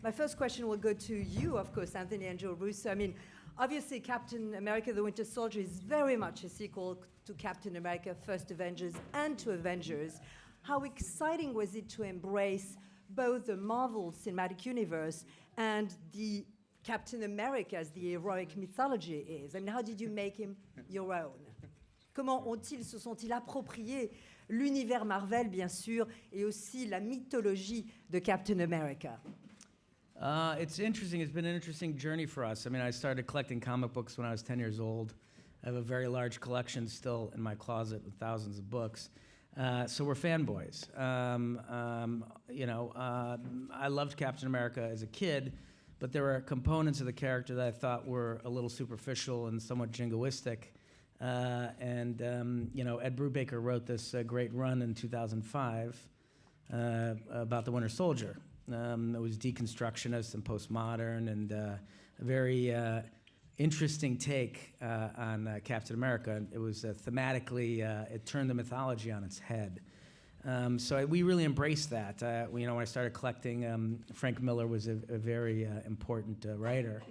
my first question will go to you, of course, Anthony and Joe Russo. I mean, obviously, Captain America: The Winter Soldier is very much a sequel to Captain America: First Avengers and to Avengers. How exciting was it to embrace both the Marvel Cinematic Universe and the Captain America as the heroic mythology is? I mean, how did you make him your own? Comment se sont-ils appropriés l'univers Marvel, bien sûr, et aussi la mythologie de Captain America? It's interesting. It's been an interesting journey for us. I mean, I started collecting comic books when I was 10 years old. I have a very large collection still in my closet with thousands of books. So we're fanboys. I loved Captain America as a kid, but there were components of the character that I thought were a little superficial and somewhat jingoistic. Ed Brubaker wrote this great run in 2005 about the Winter Soldier. It was deconstructionist and postmodern and a very interesting take on Captain America. It was thematically, it turned the mythology on its head. So we really embraced that. When I started collecting, Frank Miller was a very important writer,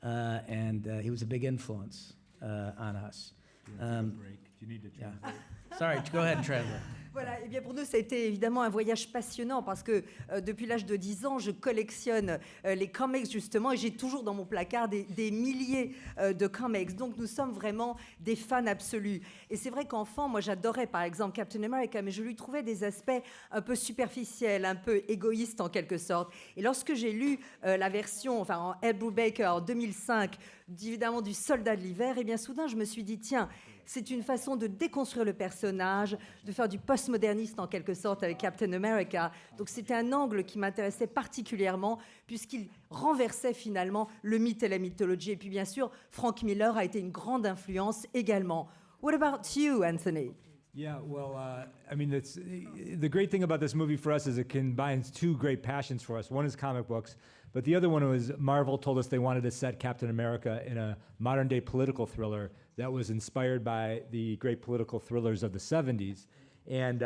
and he was a big influence on us. Do you need to translate? Yeah. Sorry, go ahead and translate. Voilà, et bien pour nous, ça a été évidemment un voyage passionnant parce que depuis l'âge de 10 ans, je collectionne les comics justement et j'ai toujours dans mon placard des milliers de comics. Donc nous sommes vraiment des fans absolus. Et c'est vrai qu'enfant, moi j'adorais par exemple Captain America, mais je lui trouvais des aspects un peu superficiels, un peu égoïstes en quelque sorte. Et lorsque j'ai lu la version, en Ed Brubaker en 2005, évidemment du Soldat de l'hiver, et bien soudain je me suis dit, tiens, c'est une façon de déconstruire le personnage, de faire du postmoderniste en quelque sorte avec Captain America. Donc c'était un angle qui m'intéressait particulièrement puisqu'il renversait finalement le mythe et la mythologie. Et puis bien sûr, Frank Miller a été une grande influence également. What about you, Anthony? Yeah, well, it's the great thing about this movie for us is it combines two great passions for us. One is comic books, but the other one was Marvel told us they wanted to set Captain America in a modern-day political thriller that was inspired by the great political thrillers of the 70s. And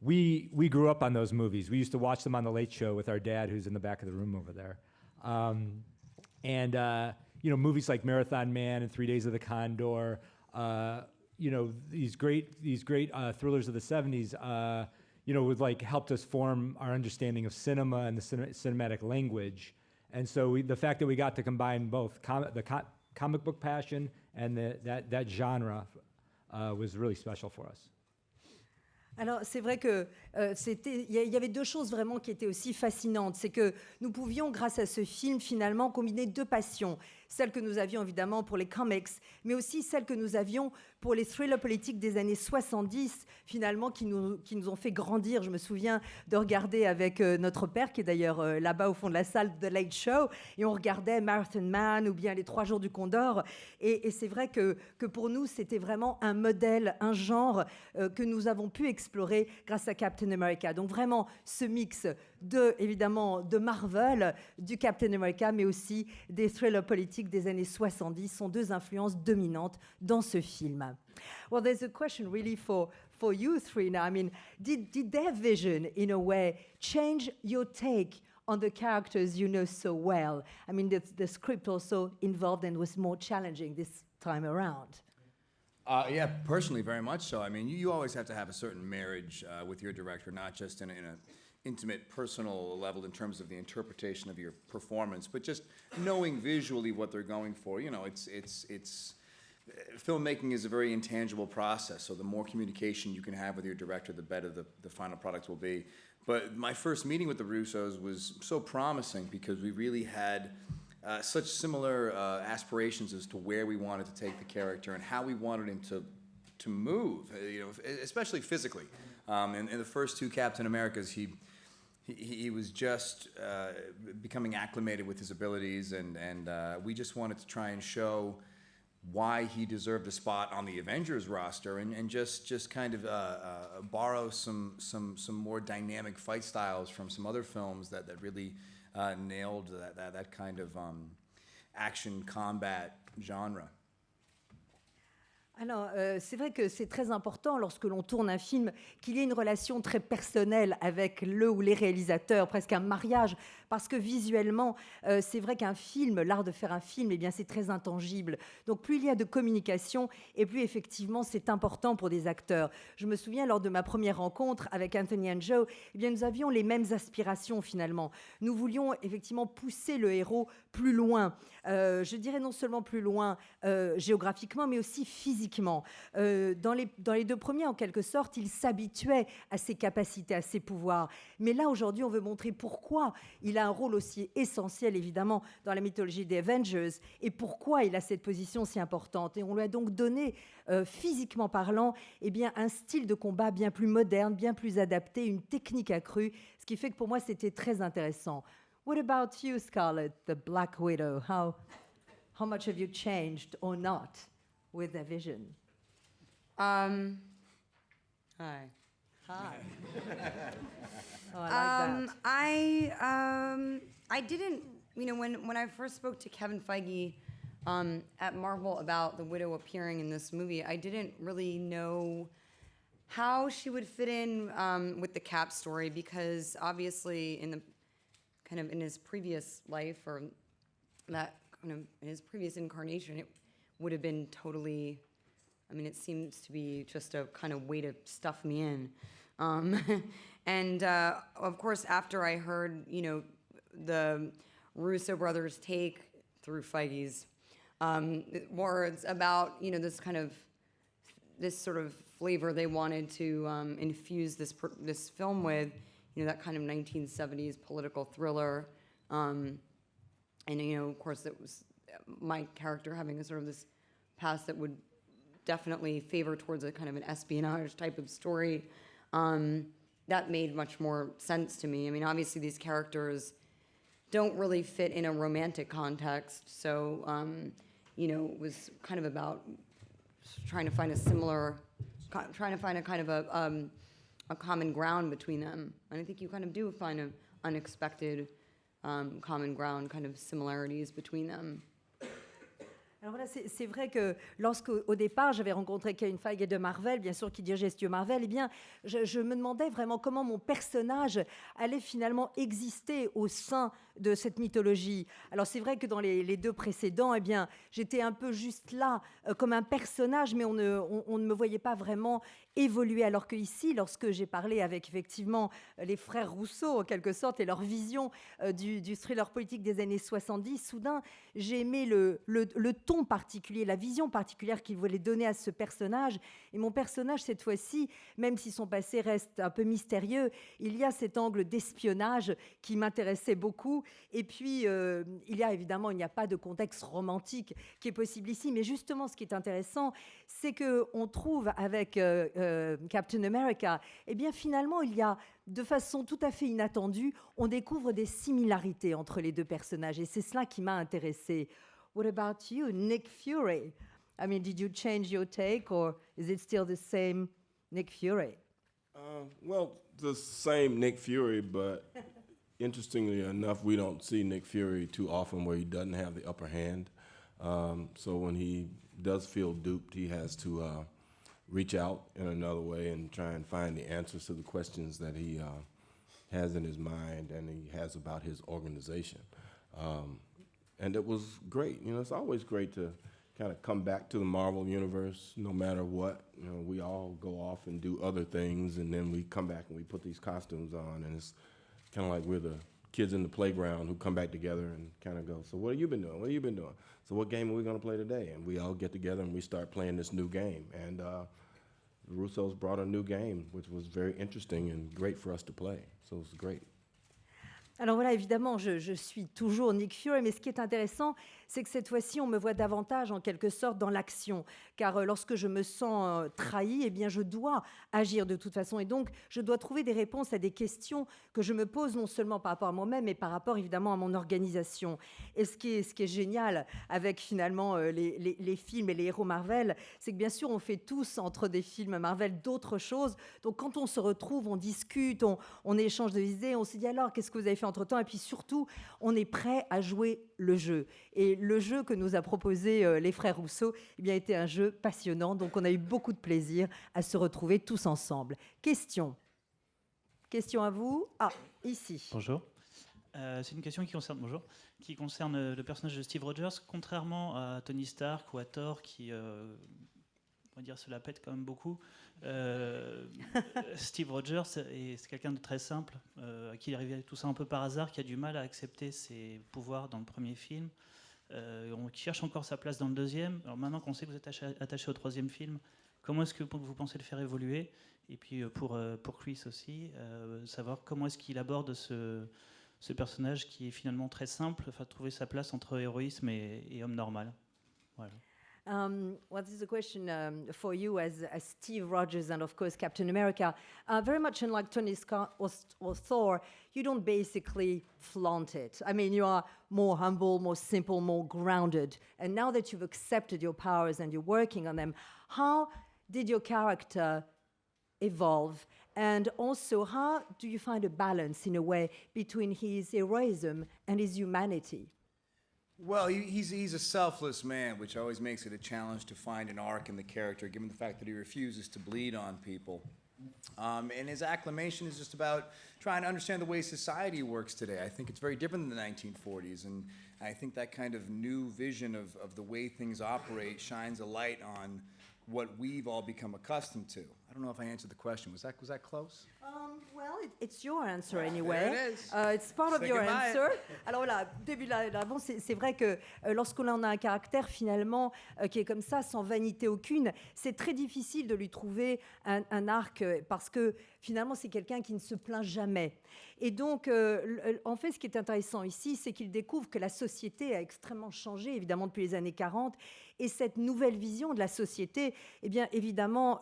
we grew up on those movies. We used to watch them on The Late Show with our dad, who's in the back of the room over there. Movies like Marathon Man and 3 Days of the Condor, these great thrillers of the 70s, helped us form our understanding of cinema and the cinematic language. And so the fact that we got to combine both comic book passion and that genre was really special for us. Alors, c'est vrai que il y avait deux choses vraiment qui étaient aussi fascinantes. C'est que nous pouvions, grâce à ce film, finalement, combiner deux passions. Celle que nous avions, évidemment, pour les comics, mais aussi celle que nous avions pour les thrillers politiques des années 70, finalement, qui nous ont fait grandir. Je me souviens de regarder avec notre père, qui est d'ailleurs là-bas au fond de la salle, The Late Show, et on regardait Marathon Man ou bien Les 3 jours du Condor. Et c'est vrai que pour nous, c'était vraiment un modèle, un genre que nous avons pu explorer grâce à Captain America. Donc vraiment, ce mix évidemment, de Marvel, du Captain America, mais aussi des thrillers politiques des années 70 sont deux influences dominantes dans ce film. Well, there's a question really for you three now. I mean, did their vision, in a way, change your take on the characters you know so well? I mean, the script also involved and was more challenging this time around. Yeah, personally, very much so. I mean, you always have to have a certain marriage with your director, not just in an intimate, personal level in terms of the interpretation of your performance, but just knowing visually what they're going for. You know, it's filmmaking is a very intangible process, so the more communication you can have with your director, the better the final product will be. But my first meeting with the Russos was so promising because we really had such similar aspirations as to where we wanted to take the character and how we wanted him to move, especially physically. In the first two Captain Americas, he was just becoming acclimated with his abilities, and we just wanted to try and show why he deserved a spot on the Avengers roster, and just kind of borrow some more dynamic fight styles from some other films that really nailed that kind of action combat genre. Alors, c'est vrai que c'est très important lorsque l'on tourne un film qu'il y ait une relation très personnelle avec le ou les réalisateurs, presque un mariage, parce que visuellement, c'est vrai qu'un film, l'art de faire un film, eh bien, c'est très intangible. Donc, plus il y a de communication, et plus effectivement, c'est important pour des acteurs. Je me souviens, lors de ma première rencontre avec Anthony and Joe, eh bien, nous avions les mêmes aspirations finalement. Nous voulions effectivement pousser le héros plus loin. Je dirais non seulement plus loin géographiquement, mais aussi physiquement. Dans les deux premiers, en quelque sorte, il s'habituait à ses capacités, à ses pouvoirs. Mais là, aujourd'hui, on veut montrer pourquoi il a un rôle aussi essentiel, évidemment, dans la mythologie des Avengers, et pourquoi il a cette position si importante. Et on lui a donc donné, physiquement parlant, eh bien, un style de combat bien plus moderne, bien plus adapté, une technique accrue, ce qui fait que pour moi, c'était très intéressant. What about you, Scarlett, the Black Widow? How much have you changed or not with the vision? Hi. Hi. Oh, I like that. I didn't, when I first spoke to Kevin Feige at Marvel about the Widow appearing in this movie, I didn't really know how she would fit in with the Cap story, because obviously in his previous life, or that kind of in his previous incarnation, it would have been totally, it seems to be just a kind of way to stuff me in. And of course, after I heard, the Russo brothers' take through Feige's words about, this sort of flavor they wanted to infuse this film with, that kind of 1970s political thriller. And, of course, it was my character having a sort of this past that would definitely favor towards a kind of an espionage type of story. That made much more sense to me. Obviously, these characters don't really fit in a romantic context, so, it was kind of about trying to find a kind of a common ground between them. And I think you kind of do find an unexpected common ground, kind of similarities between them. Alors voilà, c'est vrai que lorsqu'au départ, j'avais rencontré Kevin Feige de Marvel, bien sûr, qui dirigeait Studio Marvel, eh bien, je me demandais vraiment comment mon personnage allait finalement exister au sein de cette mythologie. Alors c'est vrai que dans les deux précédents, eh bien, j'étais un peu juste là comme un personnage, mais on ne me voyait pas vraiment évoluer. Alors que ici, lorsque j'ai parlé avec effectivement les frères Russo, en quelque sorte, et leur vision du thriller politique des années 70, soudain, j'ai aimé le ton particulier, la vision particulière qu'il voulait donner à ce personnage. Et mon personnage, cette fois-ci, même si son passé reste un peu mystérieux, il y a cet angle d'espionnage qui m'intéressait beaucoup. Et puis, il n'y a pas de contexte romantique qui est possible ici. Mais justement, ce qui est intéressant, c'est qu'on trouve avec Captain America, eh bien, finalement, il y a, de façon tout à fait inattendue, on découvre des similarités entre les deux personnages. Et c'est cela qui m'a intéressée. What about you, Nick Fury? Did you change your take, or is it still the same Nick Fury? Well, the same Nick Fury, but interestingly enough, we don't see Nick Fury too often where he doesn't have the upper hand. So when he does feel duped, he has to reach out in another way and try and find the answers to the questions that he has in his mind and he has about his organization. And it was great. It's always great to kind of come back to the Marvel universe, no matter what. We all go off and do other things, and then we come back and we put these costumes on, and it's kind of like we're the kids in the playground who come back together and kind of go, so what have you been doing? What have you been doing? So what game are we going to play today? And we all get together and we start playing this new game. And the Russos brought a new game, which was very interesting and great for us to play. So it was great. Alors voilà, évidemment, je suis toujours Nick Fury, mais ce qui est intéressant, c'est que cette fois-ci, on me voit davantage, en quelque sorte, dans l'action. Car lorsque je me sens trahi, eh bien, je dois agir de toute façon. Et donc, je dois trouver des réponses à des questions que je me pose, non seulement par rapport à moi-même, mais par rapport, évidemment, à mon organisation. Et ce qui est génial avec, finalement, les films et les héros Marvel, c'est que, bien sûr, on fait tous, entre des films Marvel, d'autres choses. Donc, quand on se retrouve, on discute, on échange des idées, on se dit, alors, qu'est-ce que vous avez fait fait entre-temps. Et puis surtout, on est prêt à jouer le jeu. Et le jeu que nous a proposé les frères Russo, eh bien, était un jeu passionnant. Donc, on a eu beaucoup de plaisir à se retrouver tous ensemble. Question à vous. Ah, ici. Bonjour. C'est une question qui concerne le personnage de Steve Rogers. Contrairement à Tony Stark ou à Thor, qui, on va dire, se la pète quand même beaucoup, Steve Rogers c'est quelqu'un de très simple, à qui il arrivait tout ça un peu par hasard, qui a du mal à accepter ses pouvoirs dans le premier film, qui cherche encore sa place dans le deuxième. Alors maintenant qu'on sait que vous êtes attaché au troisième film, comment est-ce que vous pensez le faire évoluer? Et puis pour Chris aussi, savoir comment est-ce qu'il aborde ce personnage qui est finalement très simple, enfin trouver sa place entre héroïsme et homme normal. Voilà. Well, this is a question for you as Steve Rogers and, of course, Captain America. Very much unlike Tony Scott or Thor, you don't basically flaunt it. I mean, you are more humble, more simple, more grounded. And now that you've accepted your powers and you're working on them, how did your character evolve? And also, how do you find a balance, in a way, between his heroism and his humanity? Well, he's a selfless man, which always makes it a challenge to find an arc in the character, given the fact that he refuses to bleed on people. And his acclamation is just about trying to understand the way society works today. I think it's very different than the 1940s, and I think that kind of new vision of the way things operate shines a light on what we've all become accustomed to. I don't know if I answered the question. Was that close? Well, it's your answer anyway. There it is. It's part of Say your goodbye. answer. Alors voilà, début de la réponse, c'est vrai que lorsqu'on a un caractère finalement qui est comme ça, sans vanité aucune, c'est très difficile de lui trouver un arc parce que finalement c'est quelqu'un qui ne se plaint jamais. Et donc, en fait, ce qui est intéressant ici, c'est qu'il découvre que la société a extrêmement changé, évidemment, depuis les années 40. Et cette nouvelle vision de la société, eh bien, évidemment,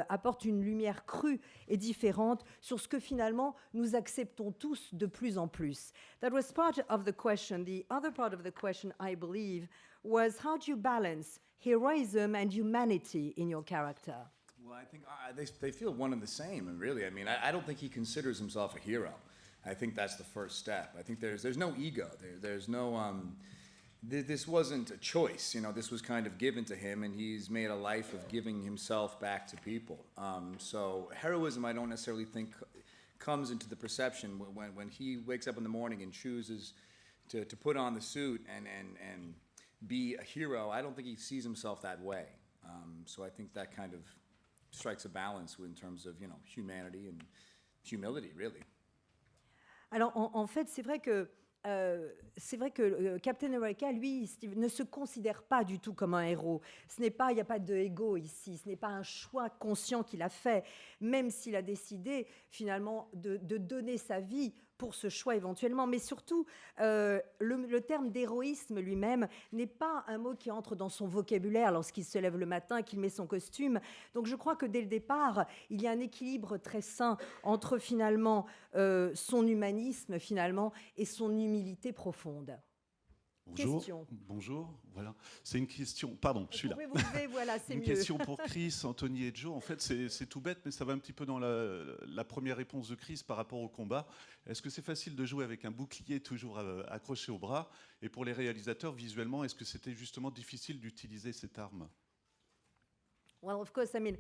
apporte une lumière crue et différente sur ce que finalement nous acceptons tous de plus en plus. That was part of the question. The other part of the question, I believe, was how do you balance heroism and humanity in your character? Well, I think they feel one and the same, and really, I mean, I don't think he considers himself a hero. I think that's the first step. I think there's no ego. There's no this wasn't a choice. You know, this was kind of given to him, and he's made a life of giving himself back to people. So heroism, I don't necessarily think comes into the perception when he wakes up in the morning and chooses to put on the suit and be a hero. I don't think he sees himself that way. So I think that kind of strikes a balance in terms of, you know, humanity and humility, really. Alors, en fait, c'est vrai que Captain America, lui, Steve, ne se considère pas du tout comme un héros. Il n'y a pas de ego ici. Ce n'est pas un choix conscient qu'il a fait, même s'il a décidé finalement de donner sa vie pour ce choix éventuellement. Mais surtout, le terme d'héroïsme lui-même n'est pas un mot qui entre dans son vocabulaire lorsqu'il se lève le matin, qu'il met son costume. Donc je crois que dès le départ, il y a un équilibre très sain entre finalement son humanisme finalement et son humilité profonde. Bonjour. Question. Bonjour. Voilà. C'est une question. Pardon, je suis là. Vous pouvez vous lever, voilà, c'est Une mieux. question pour Chris, Anthony et Joe. En fait, c'est tout bête, mais ça va un petit peu dans la première réponse de Chris par rapport au combat. Est-ce que c'est facile de jouer avec un bouclier toujours accroché au bras? Et pour les réalisateurs, visuellement, est-ce que c'était justement difficile d'utiliser cette arme? Well, of course, I mean,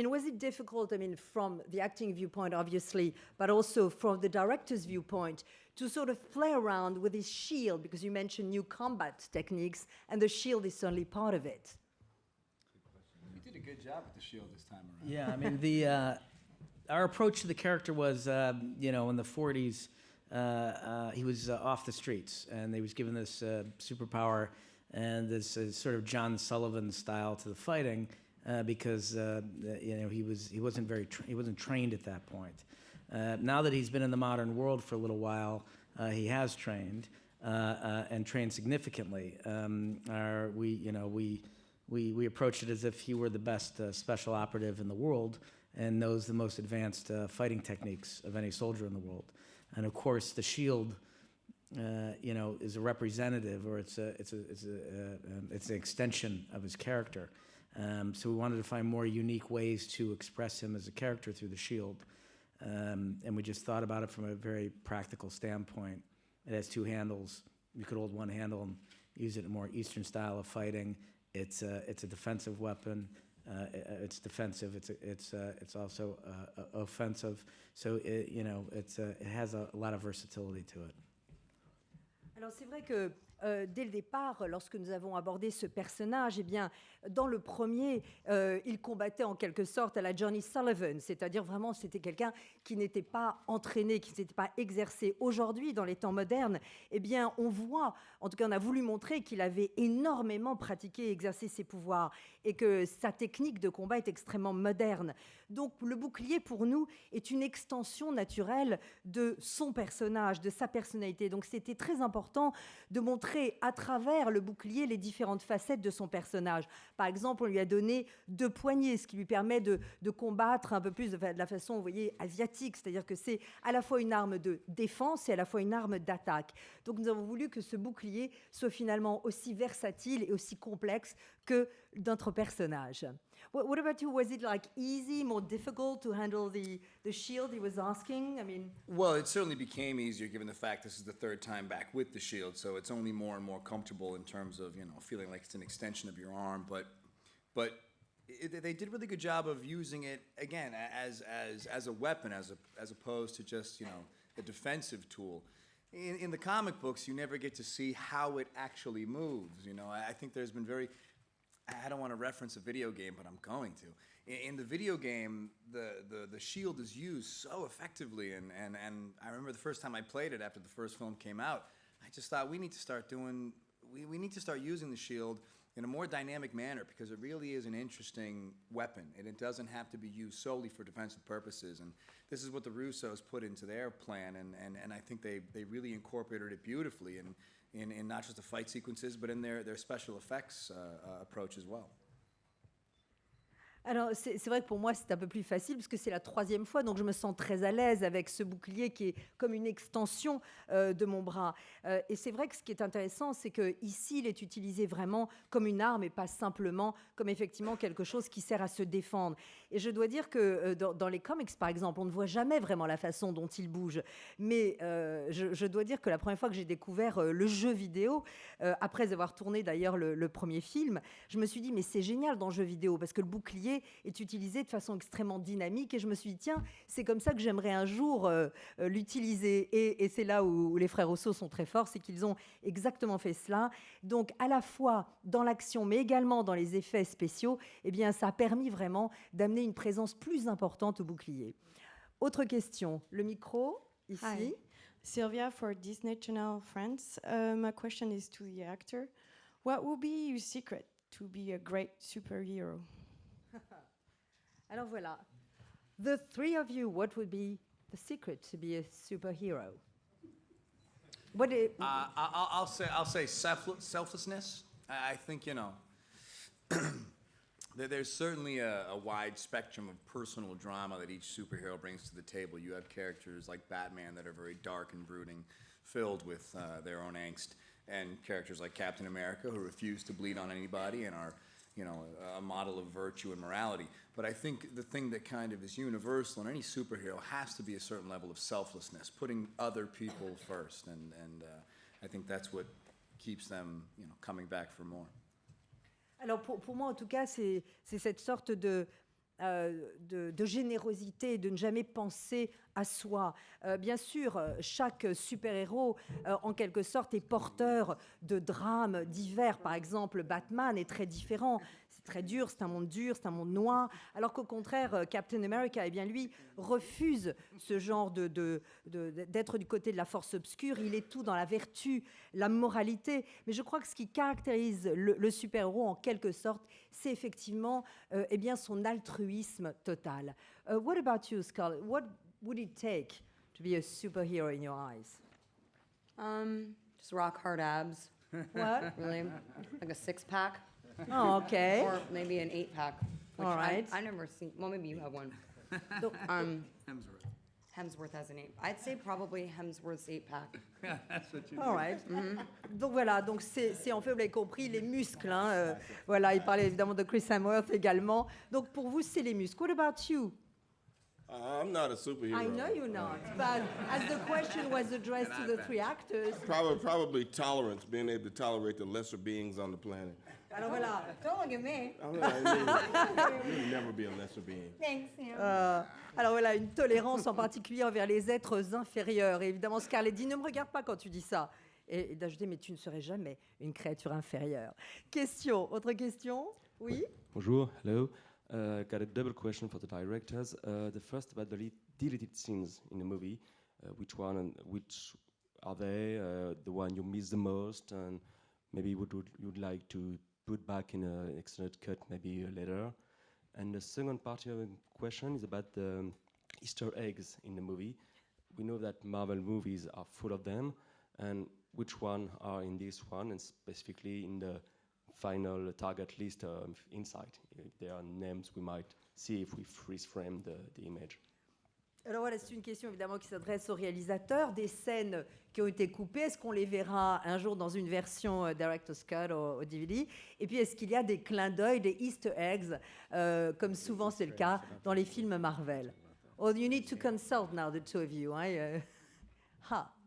was it difficult, from the acting viewpoint, obviously, but also from the director's viewpoint, to sort of play around with his shield, because you mentioned new combat techniques, and the shield is certainly part of it. You did a good job with the shield this time around. Yeah, I mean, our approach to the character was, in the 40s, he was off the streets, and he was given this superpower and this sort of John Sullivan style to the fighting. Because he wasn't trained at that point. Now that he's been in the modern world for a little while, he has trained and trained significantly. We approached it as if he were the best special operative in the world and knows the most advanced fighting techniques of any soldier in the world. And of course, the shield, is a representative, or it's an extension of his character. So we wanted to find more unique ways to express him as a character through the shield. And we just thought about it from a very practical standpoint. It has two handles. You could hold one handle and use it in a more Eastern style of fighting. It's a defensive weapon. It's defensive. It's also offensive. So it has a lot of versatility to it. Alors c'est vrai que dès le départ, lorsque nous avons abordé ce personnage, eh bien, dans le premier, il combattait en quelque sorte à la Johnny Sullivan, c'est-à-dire vraiment c'était quelqu'un qui n'était pas entraîné, qui ne s'était pas exercé. Aujourd'hui, dans les temps modernes, eh bien, on voit, en tout cas on a voulu montrer qu'il avait énormément pratiqué et exercé ses pouvoirs et que sa technique de combat est extrêmement moderne. Donc le bouclier pour nous est une extension naturelle de son personnage, de sa personnalité. Donc c'était très important de montrer à travers le bouclier les différentes facettes de son personnage. Par exemple, on lui a donné 2 poignets, ce qui lui permet de combattre un peu plus de la façon, vous voyez, asiatique, c'est-à-dire que c'est à la fois une arme de défense et à la fois une arme d'attaque. Donc nous avons voulu que ce bouclier soit finalement aussi versatile et aussi complexe que notre personnage. What about you? Was it like easy, more difficult to handle the shield he was asking? I mean, Well, it certainly became easier given the fact this is the 3rd time back with the shield, so it's only more and more comfortable in terms of, feeling like it's an extension of your arm. But they did a really good job of using it, again, as a weapon, as opposed to just, a defensive tool. In the comic books, you never get to see how it actually moves. I think there's been I don't want to reference a video game, but I'm going to. In the video game, the shield is used so effectively, and I remember the first time I played it after the first film came out, I just thought we need to start using the shield in a more dynamic manner because it really is an interesting weapon, and it doesn't have to be used solely for defensive purposes. And this is what the Russos put into their plan, and I think they really incorporated it beautifully in not just the fight sequences, but in their special effects approach as well. Alors, c'est vrai que pour moi, c'est un peu plus facile parce que c'est la 3e fois, donc je me sens très à l'aise avec ce bouclier qui est comme une extension de mon bras. Et c'est vrai que ce qui est intéressant, c'est qu'ici, il est utilisé vraiment comme une arme et pas simplement comme effectivement quelque chose qui sert à se défendre. Et je dois dire que dans les comics, par exemple, on ne voit jamais vraiment la façon dont il bouge. Mais je dois dire que la première fois que j'ai découvert le jeu vidéo, après avoir tourné d'ailleurs le premier film, je me suis dit, mais c'est génial dans le jeu vidéo parce que le bouclier est utilisé de façon extrêmement dynamique et je me suis dit tiens, c'est comme ça que j'aimerais un jour l'utiliser et c'est là où les frères Russo sont très forts, c'est qu'ils ont exactement fait cela. Donc à la fois dans l'action mais également dans les effets spéciaux, eh bien ça a permis vraiment d'amener une présence plus importante au bouclier. Autre question, le micro ici. Hi. Sylvia for Disney Channel France. My question is to the actor. What would be your secret to be a great superhero? Alors voilà, the 3 of you, what would be the secret to be a superhero? I'll say selflessness. I think there's certainly a wide spectrum of personal drama that each superhero brings to the table. You have characters like Batman that are very dark and brooding, filled with their own angst, and characters like Captain America who refuse to bleed on anybody and are a model of virtue and morality. But I think the thing that kind of is universal in any superhero has to be a certain level of selflessness, putting other people first, and I think that's what keeps them, coming back for more. Alors pour moi, en tout cas, c'est cette sorte de générosité, de ne jamais penser à soi. Bien sûr, chaque super-héros, en quelque sorte, est porteur de drames divers. Par exemple, Batman est très différent. C'est très dur, c'est un monde noir. Alors qu'au contraire, Captain America, eh bien, lui, refuse ce genre d'être du côté de la force obscure. Il est tout dans la vertu, la moralité. Mais je crois que ce qui caractérise le super-héros, en quelque sorte, c'est effectivement eh bien, son altruisme total. What about you, Scarlett? What would it take to be a superhero in your eyes? Just rock hard abs. What? Really, like a 6-pack. Oh, okay. Or maybe an 8-pack. Which All right. I've never seen. Well, maybe you have one. Hemsworth has an 8. I'd say probably Hemsworth's 8-pack. All right. Donc voilà, donc c'est en fait, vous l'avez compris, les muscles. Hein, voilà, il parlait évidemment de Chris Hemsworth également. Donc pour vous, c'est les muscles. What about you? I'm not a superhero. I know you're not, but as the question was addressed to the three actors. Probably tolerance, being able to tolerate the lesser beings on the planet. Alors voilà. Don't look at me. You'll never be a lesser being. Thanks. Alors voilà, une tolérance en particulier envers les êtres inférieurs. Et évidemment, Scarlett dit, ne me regarde pas quand tu dis ça. Et d'ajouter, mais tu ne serais jamais une créature inférieure. Question, autre question? Oui? Bonjour, hello. Got a double question for the directors. The first about the deleted scenes in the movie. Which one and which are they? The one you miss the most, and maybe you'd like to put back in an extended cut maybe later. And the second part of the question is about the Easter eggs in the movie. We know that Marvel movies are full of them, and which one are in this one, and specifically in the final target list inside. If there are names we might see if we freeze frame the image. Alors voilà, c'est une question évidemment qui s'adresse au réalisateur. Des scènes qui ont été coupées, est-ce qu'on les verra un jour dans une version Director's Cut au DVD? Et puis est-ce qu'il y a des clins d'œil, des Easter eggs, comme souvent c'est le cas dans les films Marvel? Oh, you need to consult now, the two of you.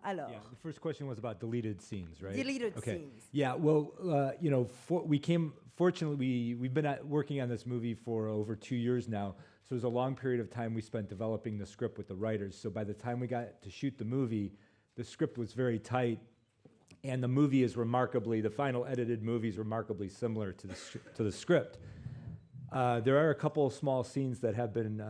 Alors. Yeah, the first question was about deleted scenes, right? Deleted okay. scenes. Yeah, well, fortunately, we've been working on this movie for over 2 years now, so it was a long period of time we spent developing the script with the writers. So by the time we got to shoot the movie, the script was very tight, and the final edited movie is remarkably similar to the script. There are a couple of small scenes that have been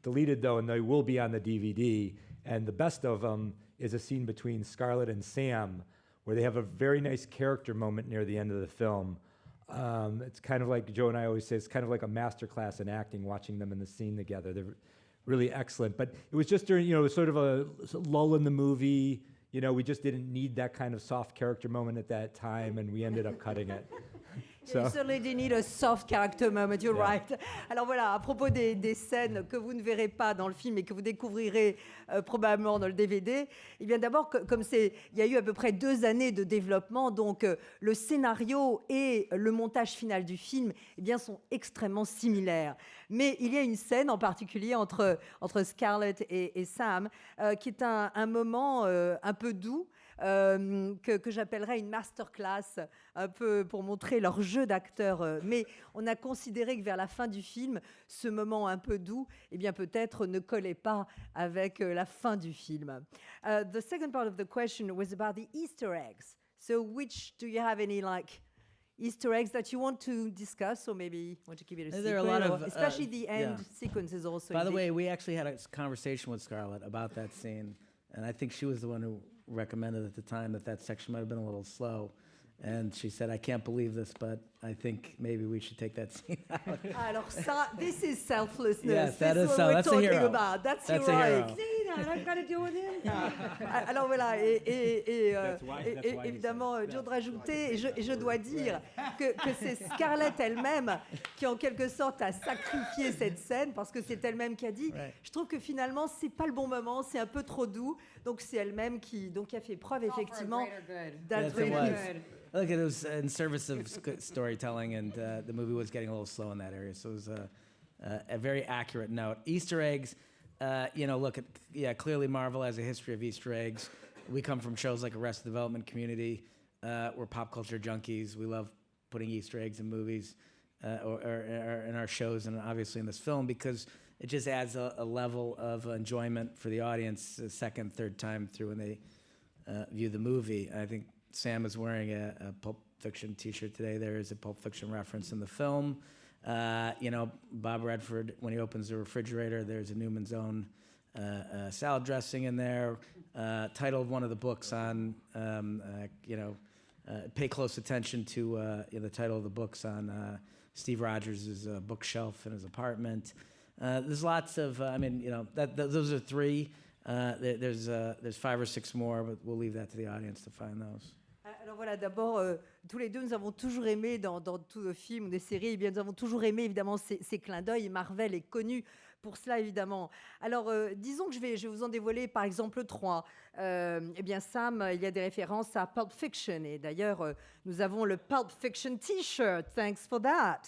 deleted, though, and they will be on the DVD, and the best of them is a scene between Scarlett and Sam where they have a very nice character moment near the end of the film. It's kind of like Joe and I always say, it's kind of like a masterclass in acting, watching them in the scene together. They're really excellent. But it was just during, it was sort of a lull in the movie. We just didn't need that kind of soft character moment at that time, and we ended up cutting it. You certainly do need a soft character moment, you're right. Alors voilà, à propos des scènes que vous ne verrez pas dans le film et que vous découvrirez probablement dans le DVD, eh bien d'abord, comme il y a eu à peu près 2 années de développement, donc le scénario et le montage final du film eh bien, sont extrêmement similaires. Mais il y a une scène en particulier entre Scarlett et Sam qui est un moment un peu doux, que j'appellerais une masterclass, un peu pour montrer leur jeu d'acteur. Mais on a considéré que vers la fin du film, ce moment un peu doux, eh bien peut-être ne collait pas avec la fin du film. The second part of the question was about the Easter eggs. So do you have any Easter eggs that you want to discuss, or maybe want to keep it a secret? There are a lot of, especially the end sequences also. By the way, we actually had a conversation with Scarlett about that scene, and I think she was the one who recommended at the time that section might have been a little slow. And she said, I can't believe this, but I think maybe we should take that scene out. Alors ça, this is selflessness. Yes, that this is what so. we're That's a talking hero. about. That's That's your a right. hero. See that? I've got to deal with him. Alors voilà, et That's why évidemment, Joe de rajouter, et je dois dire que c'est Scarlett elle-même qui, en quelque sorte, a sacrifié cette scène, parce que c'est elle-même qui a dit, je trouve que finalement, c'est pas le bon moment, c'est un peu trop doux, donc c'est elle-même qui a fait preuve, effectivement, d'altruisme. Look, it was in service of storytelling, and the movie was getting a little slow in that area, so it was a very accurate note. Easter eggs, clearly Marvel has a history of Easter eggs. We come from shows like Arrested Development, Community. We're pop culture junkies. We love putting Easter eggs in movies or in our shows, and obviously in this film, because it just adds a level of enjoyment for the audience the second, third time through when they view the movie. I think Sam is wearing a Pulp Fiction T-shirt today. There is a Pulp Fiction reference in the film. Bob Redford, when he opens the refrigerator, there's a Newman's Own salad dressing in there. Title of one of the books on, pay close attention to the title of the books on Steve Rogers' bookshelf in his apartment. There's lots of, those are 3. There's 5 or 6 more, but we'll leave that to the audience to find those. Alors voilà, d'abord, tous les deux, nous avons toujours aimé, dans tous nos films ou des séries, eh bien, nous avons toujours aimé évidemment ces clins d'œil. Marvel est connu pour cela, évidemment. Alors, disons que je vais vous en dévoiler, par exemple, 3. Eh bien, Sam, il y a des références à Pulp Fiction. Et d'ailleurs, nous avons le Pulp Fiction T-shirt. Thanks for that.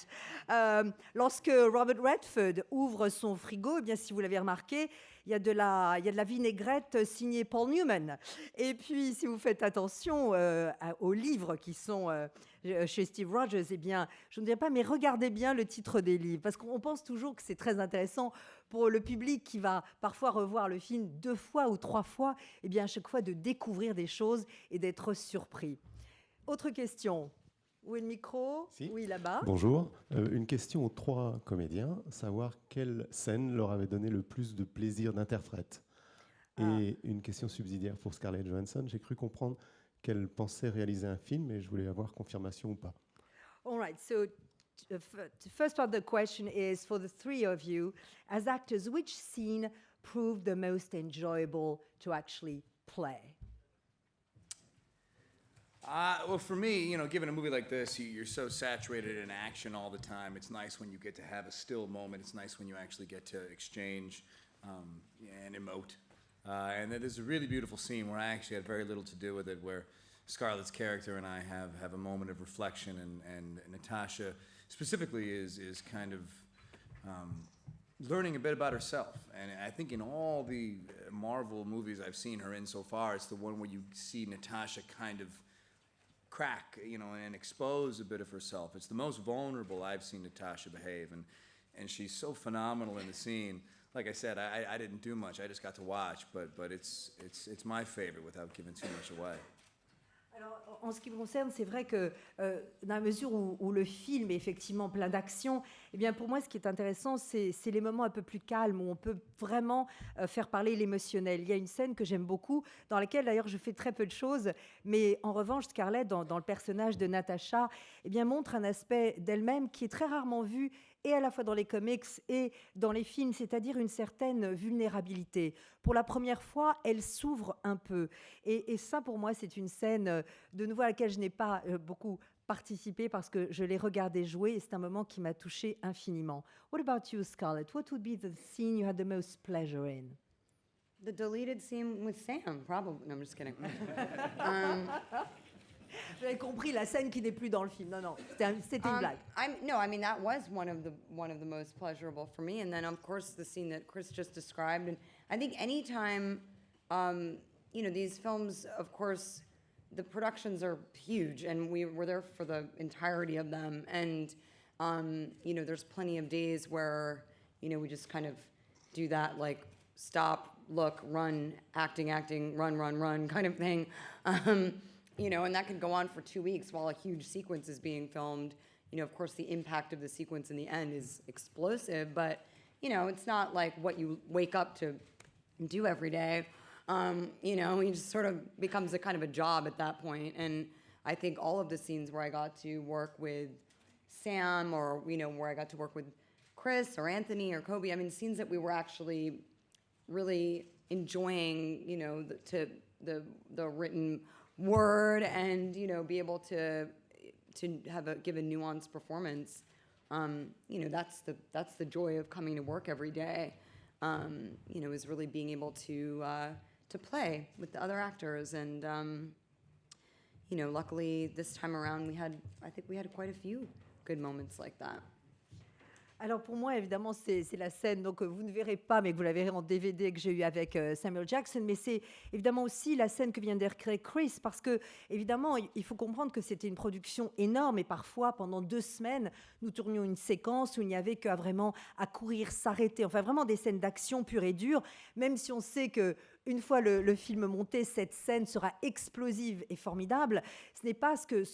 Lorsque Robert Redford ouvre son frigo, eh bien, si vous l'avez remarqué, il y a de la vinaigrette signée Paul Newman. Et puis, si vous faites attention aux livres qui sont chez Steve Rogers, eh bien, je ne dirais pas, mais regardez bien le titre des livres, parce qu'on pense toujours que c'est très intéressant pour le public qui va parfois revoir le film 2 fois ou 3 fois, eh bien, à chaque fois de découvrir des choses et d'être surpris. Autre question. Où est le micro? Si. Oui, là-bas. Bonjour. Une question aux 3 comédiens, savoir quelle scène leur avait donné le plus de plaisir d'interprète. Et une question subsidiaire pour Scarlett Johansson. J'ai cru comprendre qu'elle pensait réaliser un film, mais je voulais avoir confirmation ou pas. All right, so first part of the question is for the 3 of you, as actors, which scene proved the most enjoyable to actually play? Well, for me, you know, given a movie like this, you're so saturated in action all the time. It's nice when you get to have a still moment. It's nice when you actually get to exchange and emote. And there's a really beautiful scene where I actually had very little to do with it, where Scarlett's character and I have a moment of reflection, and Natasha specifically is kind of learning a bit about herself. And I think in all the Marvel movies I've seen her in so far, it's the one where you see Natasha kind of crack, you know, and expose a bit of herself. It's the most vulnerable I've seen Natasha behave, and she's so phenomenal in the scene. Like I said, I didn't do much. I just got to watch, but it's my favorite without giving too much away. Alors, en ce qui me concerne, c'est vrai que dans la mesure où le film est effectivement plein d'action, eh bien pour moi, ce qui est intéressant, c'est les moments un peu plus calmes où on peut vraiment faire parler l'émotionnel. Il y a une scène que j'aime beaucoup, dans laquelle d'ailleurs je fais très peu de choses, mais en revanche, Scarlett, dans le personnage de Natasha, eh bien montre un aspect d'elle-même qui est très rarement vu, et à la fois dans les comics et dans les films, c'est-à-dire une certaine vulnérabilité. Pour la première fois, elle s'ouvre un peu. Et ça, pour moi, c'est une scène, de nouveau, à laquelle je n'ai pas beaucoup participé parce que je l'ai regardée jouer, et c'est un moment qui m'a touchée infiniment. What about you, Scarlett? What would be the scene you had the most pleasure in? The deleted scene with Sam, probably. No, I'm just kidding. Vous avez compris, la scène qui n'est plus dans le film. Non, c'était une blague. I mean, that was one of the most pleasurable for me. And then, of course, the scene that Chris just described. And I think anytime, you know, these films, of course, the productions are huge, and we were there for the entirety of them. And, you know, there's plenty of days where, you know, we just kind of do that, like, stop, look, run, acting, run kind of thing. You know, and that could go on for 2 weeks while a huge sequence is being filmed. You know, of course, the impact of the sequence in the end is explosive, but, you know, it's not like what you wake up to do every day. You know, it just sort of becomes a kind of a job at that point. And I think all of the scenes where I got to work with Sam, or, you know, where I got to work with Chris or Anthony or Kobe, I mean, scenes that we were actually really enjoying, you know, the written word, and, you know, be able to give a nuanced performance. You know, that's the joy of coming to work every day. You know, is really being able to play with the other actors, and you know, luckily this time around I think we had quite a few good moments like that. Alors pour moi, évidemment, c'est la scène donc, que vous ne verrez pas, mais que vous la verrez en DVD que j'ai eu avec Samuel Jackson. Mais c'est évidemment aussi la scène que vient de recréer Chris, parce que évidemment, il faut comprendre que c'était une production énorme, et parfois, pendant 2 semaines, nous tournions une séquence où il n'y avait qu'à vraiment à courir, s'arrêter, enfin vraiment des scènes d'action pure et dure, même si on sait que une fois le film monté, cette scène sera explosive et formidable. Ce n'est pas ce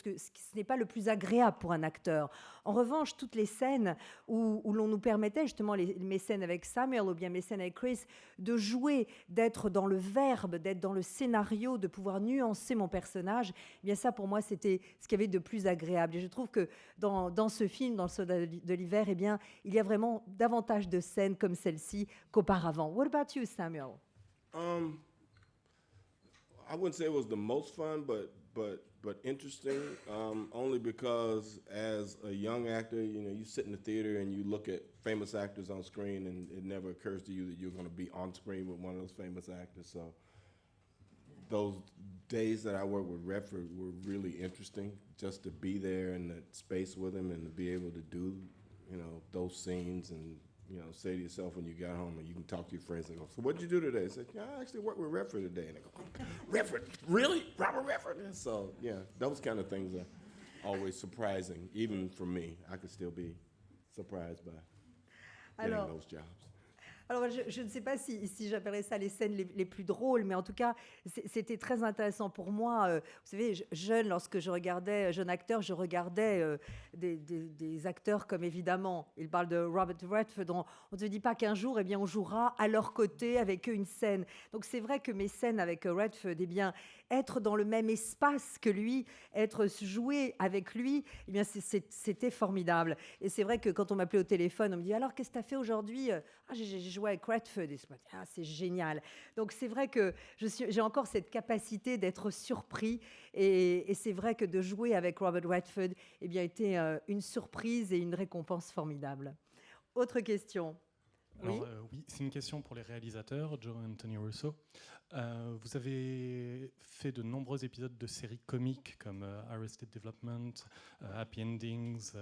n'est pas le plus agréable pour un acteur. En revanche, toutes les scènes où l'on nous permettait, justement mes scènes avec Samuel ou bien mes scènes avec Chris, de jouer, d'être dans le verbe, d'être dans le scénario, de pouvoir nuancer mon personnage, eh bien ça pour moi c'était ce qu'il y avait de plus agréable. Et je trouve que dans ce film, dans Le Soldat de l'hiver, eh bien il y a vraiment davantage de scènes comme celle-ci qu'auparavant. What about you, Samuel? I wouldn't say it was the most fun, but but interesting, only because as a young actor, you know, you sit in the theater and you look at famous actors on screen, and it never occurs to you that you're going to be on screen with one of those famous actors. So those days that I worked with Redford were really interesting, just to be there in that space with him and to be able to do, you know, those scenes and, you know, say to yourself when you got home, and you can talk to your friends and go, so what'd you do today? I said, yeah, I actually worked with Redford today. And they go, Redford, really? Robert Redford? And so, yeah, those kind of things are always surprising. Even for me, I could still be surprised by getting those jobs. Alors, je ne sais pas si j'appellerais ça les scènes les plus drôles, mais en tout cas, c'était très intéressant pour moi. Vous savez, jeune, lorsque je regardais, jeune acteur, je regardais des acteurs comme, évidemment, il parle de Robert Redford, on ne te dit pas qu'un jour, eh bien, on jouera à leur côté avec eux une scène. Donc, c'est vrai que mes scènes avec Redford, eh bien, être dans le même espace que lui, être joué avec lui, eh bien, c'était formidable. Et c'est vrai que quand on m'appelait au téléphone, on me dit, alors, qu'est-ce que tu as fait aujourd'hui? J'ai joué avec Redford, et c'est génial. Donc c'est vrai que j'ai encore cette capacité d'être surpris, et c'est vrai que de jouer avec Robert Redford, eh bien, était une surprise et une récompense formidable. Autre question. Alors, oui, c'est une question pour les réalisateurs, Joe et Anthony Russo. Vous avez fait de nombreux épisodes de séries comiques comme Arrested Development, Happy Endings,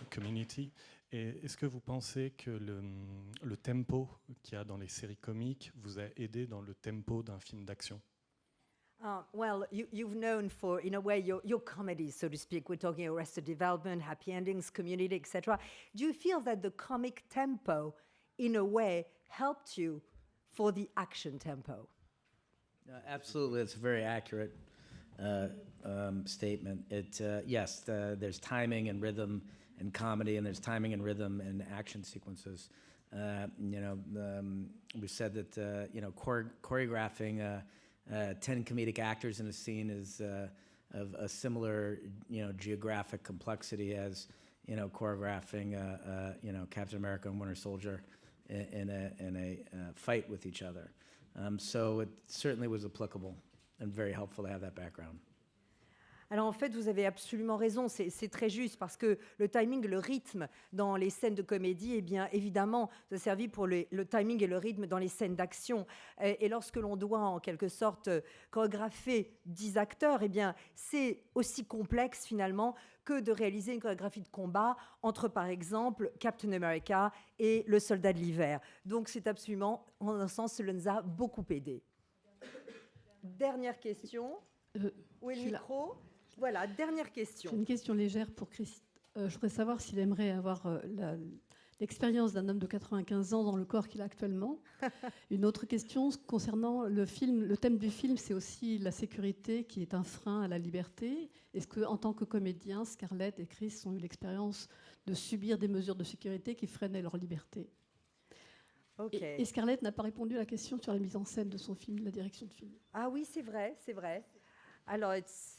Community. Et est-ce que vous pensez que le tempo qu'il y a dans les séries comiques vous a aidé dans le tempo d'un film d'action? Well, you've known for, in a way, your comedies, so to speak. We're talking Arrested Development, Happy Endings, Community, etc. Do you feel that the comic tempo, in a way, helped you for the action tempo? Absolutely, it's a very accurate statement. Yes, there's timing and rhythm and comedy, and there's timing and rhythm and action sequences. We said that choreographing 10 comedic actors in a scene is of a similar geographic complexity as choreographing Captain America and Winter Soldier in a fight with each other. So it certainly was applicable and very helpful to have that background. Alors en fait, vous avez absolument raison, c'est très juste, parce que le timing, le rythme dans les scènes de comédie, eh bien évidemment, ça a servi pour le timing et le rythme dans les scènes d'action. Et lorsque l'on doit en quelque sorte chorégrapher 10 acteurs, eh bien c'est aussi complexe finalement que de réaliser une chorégraphie de combat entre, par exemple, Captain America et le Soldat de l'hiver. Donc c'est absolument, en un sens, cela nous a beaucoup aidé. Dernière question. Où est le micro ? Voilà, dernière question. J'ai une question légère pour Chris. Je voudrais savoir s'il aimerait avoir l'expérience d'un homme de 95 ans dans le corps qu'il a actuellement. Une autre question concernant le film. Le thème du film, c'est aussi la sécurité qui est un frein à la liberté. Est-ce qu'en tant que comédien, Scarlett et Chris ont eu l'expérience de subir des mesures de sécurité qui freinaient leur liberté? Okay. Et Scarlett n'a pas répondu à la question sur la mise en scène de son film, la direction de film. Ah oui, c'est vrai, c'est vrai. Alors, it's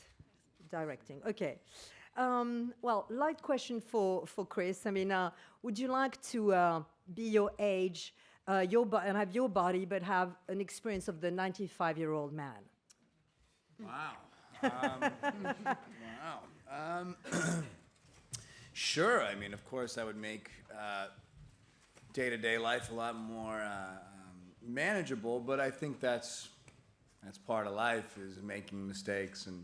directing. Okay. Well, light question for Chris. I mean, would you like to be your age, and have your body, but have an experience of the 95-year-old man? Wow. Sure. I mean, of course, that would make day-to-day life a lot more manageable, but I think that's part of life, is making mistakes and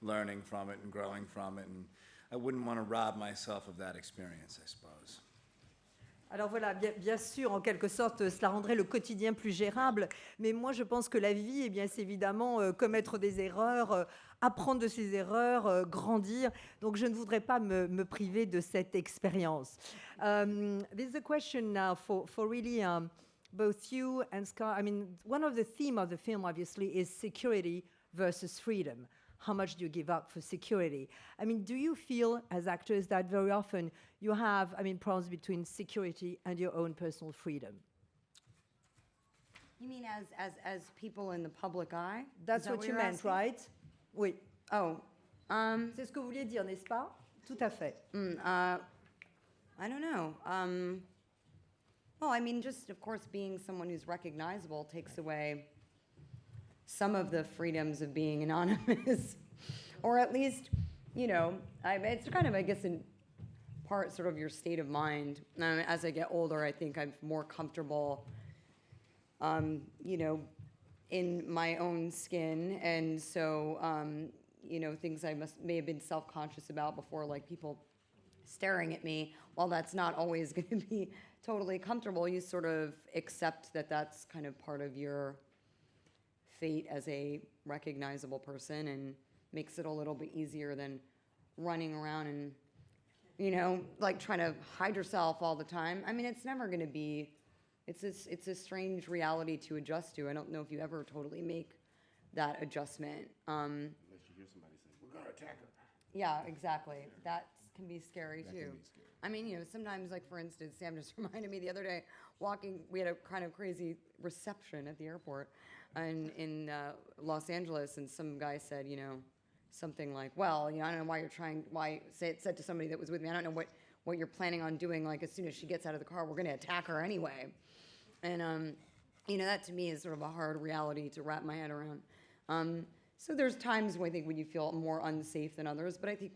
learning from it and growing from it, and I wouldn't want to rob myself of that experience, I suppose. Alors voilà, bien sûr, en quelque sorte, cela rendrait le quotidien plus gérable, mais moi je pense que la vie, eh bien, c'est évidemment commettre des erreurs, apprendre de ses erreurs, grandir, donc je ne voudrais pas me priver de cette expérience. This is a question now for really both you and Scar. I mean, one of the themes of the film, obviously, is security versus freedom. How much do you give up for security? I mean, do you feel as actors that very often you have, problems between security and your own personal freedom? You mean as people in the public eye? That's what you meant, right? Oui. Oh. C'est ce que vous vouliez dire, n'est-ce pas? Tout à fait. I don't know. Well, I mean, just, of course, being someone who's recognizable takes away some of the freedoms of being anonymous. or at least, you know, it's kind of, I guess, in part sort of your state of mind. As I get older, I think I'm more comfortable, you know, in my own skin, and so, you know, things I may have been self-conscious about before, like people staring at me, while that's not always going to be totally comfortable, you sort of accept that that's kind of part of your fate as a recognizable person, and makes it a little bit easier than running around and, you know, like trying to hide yourself all the time. I mean, it's never going to be, it's a strange reality to adjust to. I don't know if you ever totally make that adjustment. Unless you hear somebody say, "We're gonna attack her." Yeah, exactly. That can be scary too. I mean, you know, sometimes, like for instance, Sam just reminded me the other day, we had a kind of crazy reception at the airport in Los Angeles, and some guy said, you know, something like, well, you know, I don't know why said to somebody that was with me, I don't know what you're planning on doing, like as soon as she gets out of the car, we're gonna attack her anyway. And, you know, that to me is sort of a hard reality to wrap my head around. So there's times when I think when you feel more unsafe than others, but I think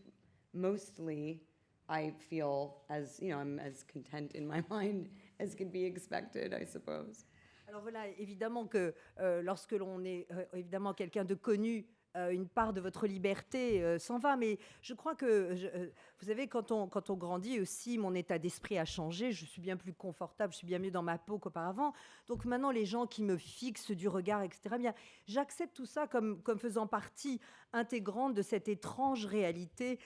mostly I feel as, you know, I'm as content in my mind as can be expected, I suppose. Alors voilà, évidemment que lorsque l'on est évidemment quelqu'un de connu, une part de votre liberté s'en va, mais je crois que, vous savez, quand on grandit aussi, mon état d'esprit a changé, je suis bien plus confortable, je suis bien mieux dans ma peau qu'auparavant, donc maintenant les gens qui me fixent du regard, etc., bien, j'accepte tout ça comme faisant partie intégrante de cette étrange réalité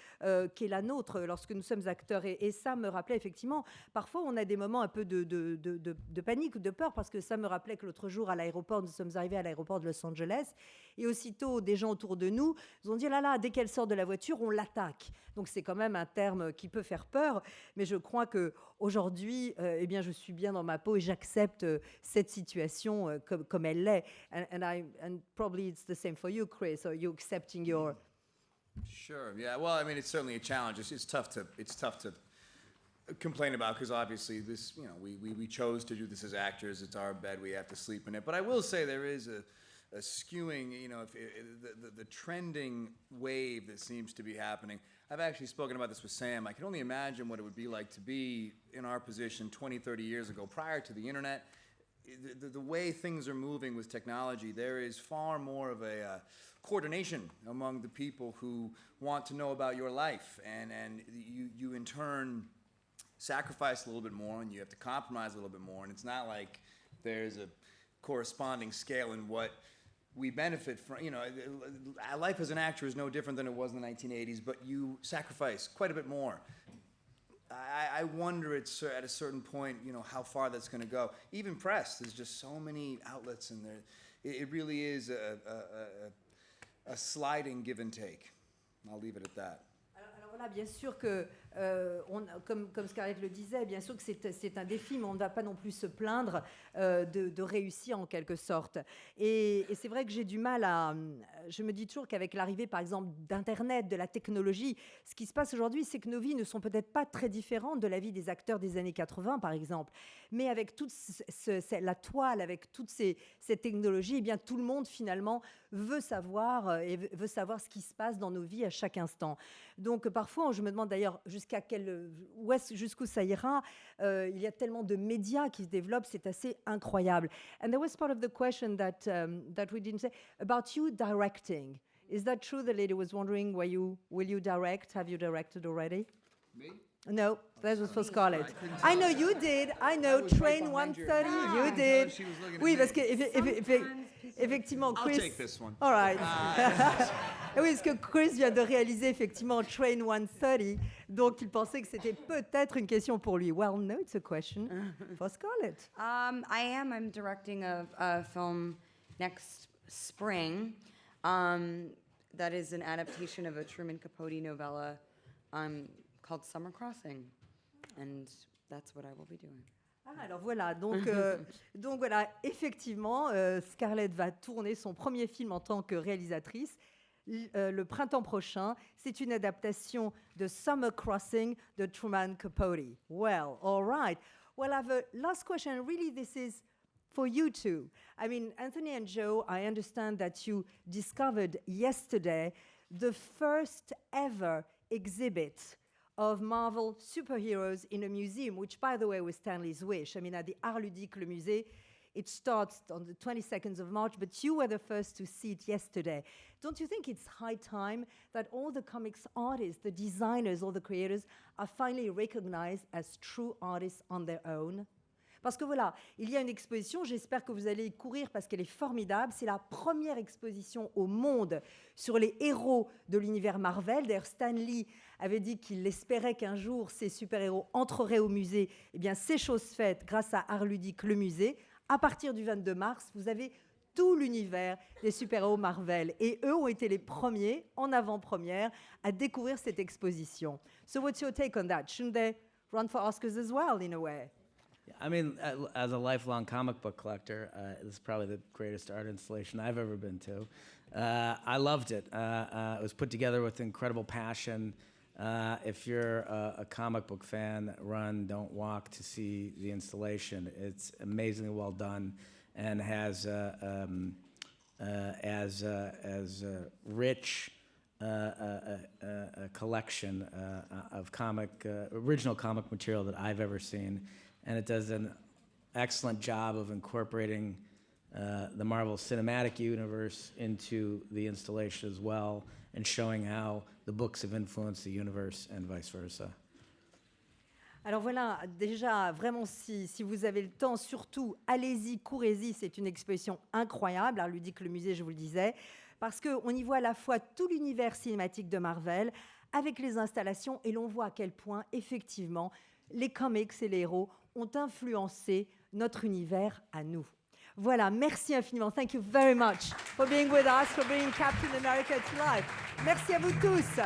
qui est la nôtre lorsque nous sommes acteurs, et ça me rappelait effectivement, parfois on a des moments un peu de panique ou de peur, parce que ça me rappelait que l'autre jour à l'aéroport, nous sommes arrivés à l'aéroport de Los Angeles, et aussitôt des gens autour de nous ont dit, là, dès qu'elle sort de la voiture, on l'attaque. Donc c'est quand même un terme qui peut faire peur, mais je crois qu'aujourd'hui, eh bien, je suis bien dans ma peau et j'accepte cette situation comme elle l'est. And probably it's the same for you, Chris, or you accepting your... Sure, yeah, well, I mean, it's certainly a challenge. It's tough to complain about, because obviously this, you know, we chose to do this as actors. It's our bed, we have to sleep in it. But I will say there is a skewing, you know, the trending wave that seems to be happening. I've actually spoken about this with Sam. I can only imagine what it would be like to be in our position 20, 30 years ago, prior to the internet. The way things are moving with technology, there is far more of a coordination among the people who want to know about your life, and you in turn sacrifice a little bit more, and you have to compromise a little bit more, and it's not like there's a corresponding scale in what we benefit from. You know, life as an actor is no different than it was in the 1980s, but you sacrifice quite a bit more. I wonder at a certain point, you know, how far that's going to go. Even press, there's just so many outlets in there. It really is a sliding give and take. I'll leave it at that. Alors voilà, bien sûr que, comme Scarlett le disait, bien sûr que c'est un défi, mais on ne va pas non plus se plaindre de réussir en quelque sorte. Et c'est vrai que j'ai du mal à... Je me dis toujours qu'avec l'arrivée, par exemple, d'Internet, de la technologie, ce qui se passe aujourd'hui, c'est que nos vies ne sont peut-être pas très différentes de la vie des acteurs des années 80, par exemple. Mais avec toute la toile, avec toute cette technologie, eh bien, tout le monde, finalement, veut savoir ce qui se passe dans nos vies à chaque instant. Donc, parfois, je me demande d'ailleurs jusqu'où ça ira. Il y a tellement de médias qui se développent, c'est assez incroyable. And there was part of the question that we didn't say about you directing. Is that true? The lady was wondering, will you direct? Have you directed already? Me? No, that was for Scarlett. I know you did. I know Train 130, you did. Oui, parce que effectivement, Chris... I'll take this one. All right. Oui, parce que Chris vient de réaliser effectivement Train 130, donc il pensait que c'était peut-être une question pour lui. Well, no, it's a question for Scarlett. I'm directing a film next spring that is an adaptation of a Truman Capote novella called Summer Crossing, and that's what I will be doing. Alors voilà, donc voilà, effectivement, Scarlett va tourner son premier film en tant que réalisatrice le printemps prochain. C'est une adaptation de Summer Crossing de Truman Capote. Well, all right. Well, I have a last question. Really, this is for you two. I mean, Anthony and Joe, I understand that you discovered yesterday the first ever exhibit of Marvel superheroes in a museum, which, by the way, was Stanley's wish. I mean, at the Art Ludique, le musée, it starts on the 22nd of March, but you were the first to see it yesterday. Don't you think it's high time that all the comics artists, the designers, all the creators are finally recognized as true artists on their own? Parce que voilà, il y a une exposition, j'espère que vous allez y courir parce qu'elle est formidable. C'est la première exposition au monde sur les héros de l'univers Marvel. D'ailleurs, Stan Lee avait dit qu'il espérait qu'un jour ces super-héros entreraient au musée. Eh bien, c'est chose faite grâce à Art Ludique, le musée. À partir du 22 mars, vous avez tout l'univers des super-héros Marvel. Et eux ont été les premiers, en avant-première, à découvrir cette exposition. So what's your take on that? Shouldn't they run for Oscars as well, in a way? I mean, as a lifelong comic book collector, this is probably the greatest art installation I've ever been to. I loved it. It was put together with incredible passion. If you're a comic book fan, run, don't walk to see the installation. It's amazingly well done and has as rich a collection of original comic material that I've ever seen. And it does an excellent job of incorporating the Marvel Cinematic Universe into the installation as well, and showing how the books have influenced the universe and vice versa. Alors voilà, déjà, vraiment, si vous avez le temps, surtout, allez-y, courez-y, c'est une exposition incroyable, Art Ludique, le musée, je vous le disais, parce qu'on y voit à la fois tout l'univers cinématique de Marvel, avec les installations, et l'on voit à quel point, effectivement, les comics et les héros ont influencé notre univers à nous. Voilà, merci infiniment. Thank you very much for being with us, for bringing Captain America to life. Merci à vous tous.